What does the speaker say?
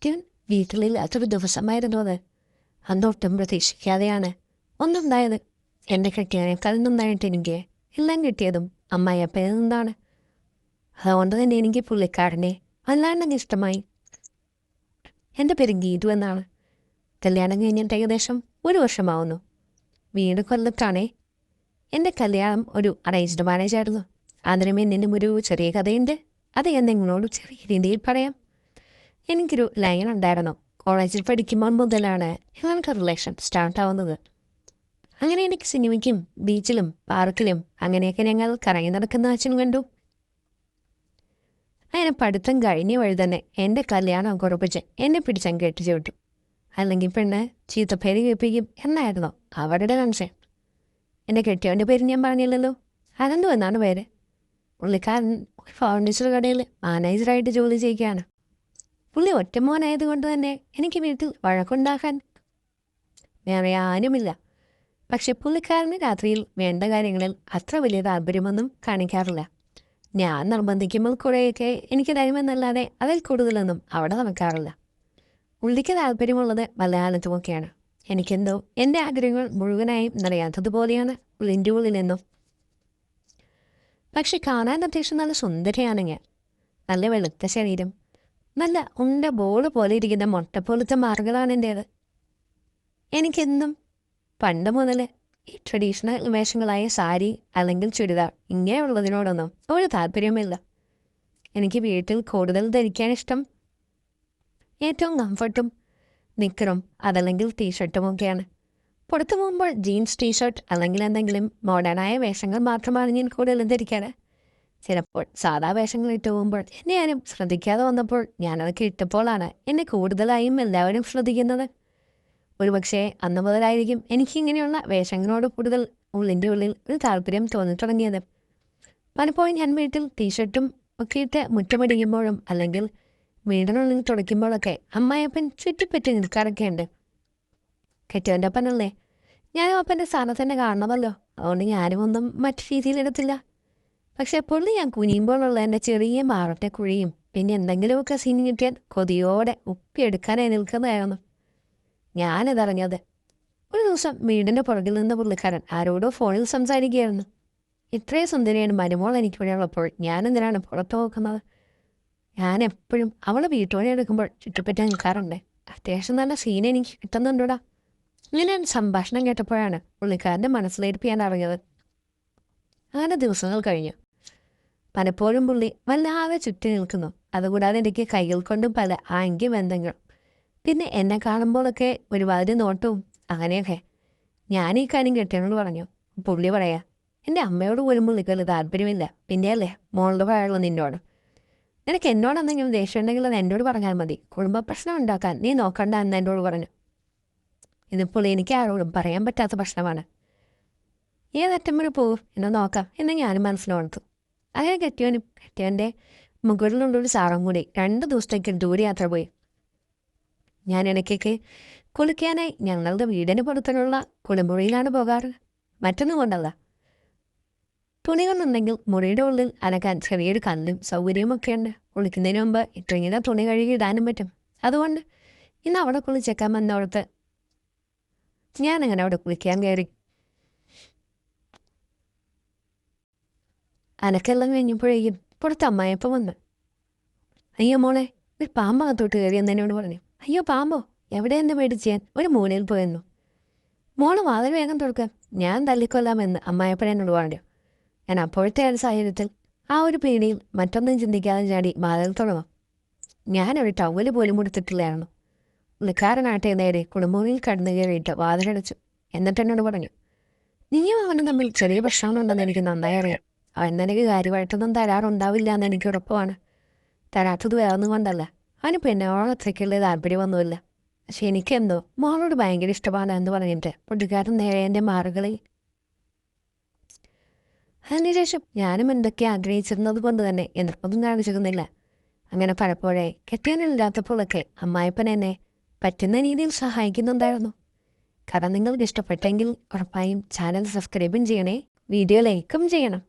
ഞാൻ വീട്ടിലില്ലാത്തൊരു ദിവസമായിരുന്നു അത്. അന്നൊട്ടും പ്രതീക്ഷിക്കാതെയാണ് ഒന്നുണ്ടായത്. എൻ്റെ കെട്ടിയതിനേക്കാൾ നന്നായിട്ട് എനിക്ക് എല്ലാം കിട്ടിയതും അമ്മായിയപ്പയിൽ നിന്നാണ്. അതുകൊണ്ട് തന്നെ എനിക്ക് പുള്ളിക്കാരനെ വല്ലാണ്ടങ്ങ് ഇഷ്ടമായി. എൻ്റെ പേര് ഗീതു എന്നാണ്. കല്യാണം കഴിഞ്ഞിട്ട് ഏകദേശം 1 വർഷമാവുന്നു. വീട് കൊല്ലത്താണേ. എൻ്റെ കല്യാണം ഒരു അറേഞ്ച്ഡ് മാരേജ് ആയിരുന്നു. അതിനും എന്നിനും ഒരു ചെറിയ കഥയുണ്ട്. അത് ഞാൻ നിങ്ങളോട് ചെറിയ രീതിയിൽ പറയാം. എനിക്കൊരു ലൈൻ ഉണ്ടായിരുന്നു. കോളേജിൽ പഠിക്കുമ്പോൾ മുതലാണ് ഞങ്ങൾക്ക് റിലേഷൻ സ്റ്റാർട്ടാവുന്നത്. അങ്ങനെ എനിക്ക് സിനിമയ്ക്കും ബീച്ചിലും പാർക്കിലും അങ്ങനെയൊക്കെ ഞങ്ങൾ കറങ്ങി നടക്കുന്ന അച്ഛൻ കണ്ടു. അങ്ങനെ പഠിത്തം കഴിഞ്ഞ വഴി തന്നെ എൻ്റെ കല്യാണം കുറപ്പിച്ച് എന്നെ പിടിച്ചങ്ങ് കെട്ടിച്ചു വിട്ടു. അല്ലെങ്കിൽ പെണ്ണ് ചീത്തപ്പേര് കേൾപ്പിക്കും എന്നായിരുന്നു അവരുടെ കൺസേൺ. എൻ്റെ കെട്ടിയവൻ്റെ പേര് ഞാൻ പറഞ്ഞില്ലല്ലോ. അനന്തു എന്നാണ് പേര്. പുള്ളിക്കാരൻ ഒരു ഫർണിച്ചർ കടയിൽ മാനേജറായിട്ട് ജോലി ചെയ്യുകയാണ്. പുള്ളി ഒറ്റമോനായതുകൊണ്ട് തന്നെ എനിക്ക് വീട്ടിൽ വഴക്കുണ്ടാക്കാൻ വേറെ ആരുമില്ല. പക്ഷെ പുള്ളിക്കാരന് രാത്രിയിൽ വേണ്ട കാര്യങ്ങളിൽ അത്ര വലിയ താല്പര്യമൊന്നും കാണിക്കാറില്ല. ഞാൻ നിർബന്ധിക്കുമ്പോൾ കുറേയൊക്കെ എനിക്ക് തരുമെന്നല്ലാതെ അതിൽ കൂടുതലൊന്നും അവിടെ നടക്കാറില്ല. പുള്ളിക്ക് താല്പര്യമുള്ളത് മലയാളത്തുമൊക്കെയാണ്. എനിക്കെന്തോ എൻ്റെ ആഗ്രഹങ്ങൾ മുഴുവനായും നിറയാത്തതുപോലെയാണ് പുള്ളിൻ്റെ ഉള്ളിൽ നിന്നും. പക്ഷെ കാണാൻ അത്യാവശ്യം നല്ല സുന്ദരിയാണെങ്കിൽ, നല്ല വെളുത്ത ശരീരം, നല്ല ഉണ്ട ബോള് പോലെ ഇരിക്കുന്ന മുട്ടപ്പോലത്തെ മാറുകളാണ് എൻ്റേത്. എനിക്കെന്നും പണ്ട് മുതൽ ഈ ട്രഡീഷണൽ വേഷങ്ങളായ സാരി അല്ലെങ്കിൽ ചുരിദാർ ഇങ്ങനെയുള്ളതിനോടൊന്നും ഒരു താല്പര്യമില്ല. എനിക്ക് വീട്ടിൽ കൂടുതൽ ധരിക്കാൻ ഇഷ്ടം ഏറ്റവും കംഫർട്ടും നിക്കറും അതല്ലെങ്കിൽ ടീഷർട്ടുമൊക്കെയാണ്. പുറത്തു പോകുമ്പോൾ ജീൻസ് ടീഷർട്ട് അല്ലെങ്കിൽ എന്തെങ്കിലും മോഡേണായ വേഷങ്ങൾ മാത്രമാണ് ഞാൻ കൂടുതലും ധരിക്കാറ്. ചിലപ്പോൾ സാധാ വേഷങ്ങൾ ഇട്ട് പോകുമ്പോൾ എന്നെ ആരും ശ്രദ്ധിക്കാതെ വന്നപ്പോൾ ഞാനതൊക്കെ ഇട്ടപ്പോഴാണ് എന്നെ കൂടുതലായും എല്ലാവരും ശ്രദ്ധിക്കുന്നത്. ഒരുപക്ഷെ അന്ന് മുതലായിരിക്കും എനിക്കിങ്ങനെയുള്ള വേഷങ്ങളോട് കൂടുതൽ ഉള്ളിൻ്റെ ഉള്ളിൽ ഒരു താല്പര്യം തോന്നിത്തുടങ്ങിയത്. പലപ്പോഴും ഞാൻ വീട്ടിൽ ടീഷർട്ടും ഒക്കെ ഇട്ട് മുറ്റമടിക്കുമ്പോഴും അല്ലെങ്കിൽ വീടിനുള്ളിൽ തുടയ്ക്കുമ്പോഴൊക്കെ അമ്മായിയപ്പൻ ചുറ്റിപ്പറ്റി നിൽക്കാറൊക്കെയുണ്ട്. കെട്ടിയവൻ്റെ അപ്പനല്ലേ, ഞാനും അപ്പൻ്റെ സ്ഥാനത്ത് തന്നെ കാണണമല്ലോ. അതുകൊണ്ട് ഞാനും ഒന്നും മറ്റു രീതിയിലെടുത്തില്ല. പക്ഷെ പുള്ളി ഞാൻ കുനിയുമ്പോഴുള്ള എൻ്റെ ചെറിയ മാറത്തെ കുഴിയും പിന്നെ എന്തെങ്കിലുമൊക്കെ സീൻ കിട്ടിയാൽ കൊതിയോടെ ഉപ്പിയെടുക്കാനായി നിൽക്കുന്നതായിരുന്നു. ഞാനിതറിഞ്ഞത് ഒരു ദിവസം വീടിൻ്റെ പുറകിൽ നിന്ന് പുള്ളിക്കാരൻ ആരോടോ ഫോണിൽ സംസാരിക്കുകയായിരുന്നു. ഇത്രയും സുന്ദരിയാണ് മരുമോൾ എനിക്കിവിടെ ഉള്ളപ്പോൾ ഞാനെന്തിനാണ് പുറത്ത് നോക്കുന്നത്? ഞാൻ എപ്പോഴും അവളെ വീട്ടുപണി എടുക്കുമ്പോൾ ചുറ്റുപറ്റി നിൽക്കാറുണ്ട്. അത്യാവശ്യം നല്ല സീൻ എനിക്ക് കിട്ടുന്നുണ്ടോടാ. ഇങ്ങനെ സംഭാഷണം കേട്ടപ്പോഴാണ് പുള്ളിക്കാരൻ്റെ മനസ്സിലേർപ്പ് ഞാൻ അറിഞ്ഞത്. അങ്ങനെ ദിവസങ്ങൾ കഴിഞ്ഞു. പലപ്പോഴും പുള്ളി വല്ലാതെ ചുറ്റി നിൽക്കുന്നു. അതുകൂടാതെ എനിക്ക് കൈകൾ കൊണ്ടും പല ആംഗ്യബന്ധങ്ങൾ, പിന്നെ എന്നെ കാണുമ്പോഴൊക്കെ ഒരുപാട് നോട്ടവും അങ്ങനെയൊക്കെ. ഞാൻ ഈ കാര്യം കെട്ടിയവനോട് പറഞ്ഞു. പുള്ളി പറയാ, എൻ്റെ അമ്മയോട് പോലും പുള്ളിക്കല്ല താല്പര്യമില്ല, പിന്നെയല്ലേ മോളുടെ പറയാനുള്ള നിന്നോട്. നിനക്ക് എന്നോടെന്തെങ്കിലും ദേഷ്യം ഉണ്ടെങ്കിൽ അത് എന്നോട് പറഞ്ഞാൽ മതി. കുടുംബ പ്രശ്നം ഉണ്ടാക്കാൻ നീ നോക്കണ്ട എന്ന് എന്നോട് പറഞ്ഞു. ഇതിപ്പോൾ എനിക്ക് ആരോടും പറയാൻ പറ്റാത്ത പ്രശ്നമാണ്. ഏതറ്റം വരെ പോവും എന്ന് നോക്കാം എന്ന് ഞാനും മനസ്സിലോർത്തു. അങ്ങനെ കെട്ടിയവൻ്റെ മുകളിലുള്ളൊരു സാറും കൂടി 2 ദിവസത്തേക്ക് ദൂരയാത്ര പോയി. ഞാൻ ഇടയ്ക്കൊക്കെ കുളിക്കാനായി ഞങ്ങളുടെ വീടിന് പുറത്തുള്ള കുളിമുറിയിലാണ് പോകാറ്. മറ്റൊന്നും കൊണ്ടല്ല, തുണികളുണ്ടെങ്കിൽ മുറിയുടെ ഉള്ളിൽ അലക്കാൻ ചെറിയൊരു കല്ലും സൗകര്യമൊക്കെ ഉണ്ട്. കുളിക്കുന്നതിന് മുമ്പ് ഇട്ടിങ്ങനെ തുണി കഴുകി ഇടാനും പറ്റും. അതുകൊണ്ട് ഇന്ന് അവിടെ കുളിച്ചേക്കാമെന്നോർത്ത് ഞാനങ്ങനെ അവിടെ കുളിക്കാൻ കയറി. അനക്കെല്ലാം കഴിഞ്ഞപ്പോഴേക്കും പുറത്ത് അമ്മായിയപ്പം വന്ന്, അയ്യോ മോളെ, ഒരു പാമ്പകത്തോട്ട് കയറി എന്നോട് പറഞ്ഞു. അയ്യോ പാമ്പോ? എവിടെ എന്നെ മേടിച്ചാൻ? ഒരു മൂലയിൽ പോയെന്നു. മോള് വാതിൽ വേഗം തുറക്കാം, ഞാൻ തല്ലിക്കൊല്ലാമെന്ന് അമ്മായിയപ്പൻ എന്നോട് പറഞ്ഞു. ഞാൻ അപ്പോഴത്തെ ഒരു സാഹചര്യത്തിൽ ആ ഒരു പേടിയിൽ മറ്റൊന്നും ചിന്തിക്കാതെ ചാടി വാതിൽ തുറന്നു. ഞാനൊരു ടവല് പോലും കൊടുത്തിട്ടില്ലായിരുന്നു. പുള്ളിക്കാരനാട്ടെ നേരെ കുളിമുറിയിൽ കടന്നു കയറിയിട്ട് വാതിലടച്ചു. എന്നിട്ട് എന്നോട് പറഞ്ഞു, നീയും അവനും തമ്മിൽ ചെറിയ പ്രശ്നങ്ങളുണ്ടെന്ന് എനിക്ക് നന്നായി അറിയാം. അവൻ നിനക്ക് കാര്യമായിട്ടൊന്നും തരാറുണ്ടാവില്ല എന്ന് എനിക്ക് ഉറപ്പുമാണ്. തരാത്തത് വേറൊന്നും കൊണ്ടല്ല, അവനിപ്പോൾ എന്നോട് അത്രയ്ക്കുള്ള താല്പര്യമൊന്നുമില്ല. പക്ഷെ എനിക്കെന്തോ മോളോട് ഭയങ്കര ഇഷ്ടമാണ് എന്ന് പറഞ്ഞിട്ട് പുള്ളിക്കാരൻ നേരെ എൻ്റെ മാറുകളിൽ. അതിനുശേഷം ഞാനും എന്തൊക്കെ ആഗ്രഹിച്ചിരുന്നത് കൊണ്ട് തന്നെ എതിർപ്പൊന്നും കാണിച്ചിരുന്നില്ല. അങ്ങനെ പലപ്പോഴായി കെട്ടിയവനില്ലാത്തപ്പോഴൊക്കെ അമ്മായിപ്പൻ എന്നെ പറ്റുന്ന രീതിയിൽ സഹായിക്കുന്നുണ്ടായിരുന്നു. കഥ നിങ്ങൾക്ക് ഇഷ്ടപ്പെട്ടെങ്കിൽ ഉറപ്പായും ചാനൽ സബ്സ്ക്രൈബും ചെയ്യണേ, വീഡിയോ ലൈക്കും ചെയ്യണം.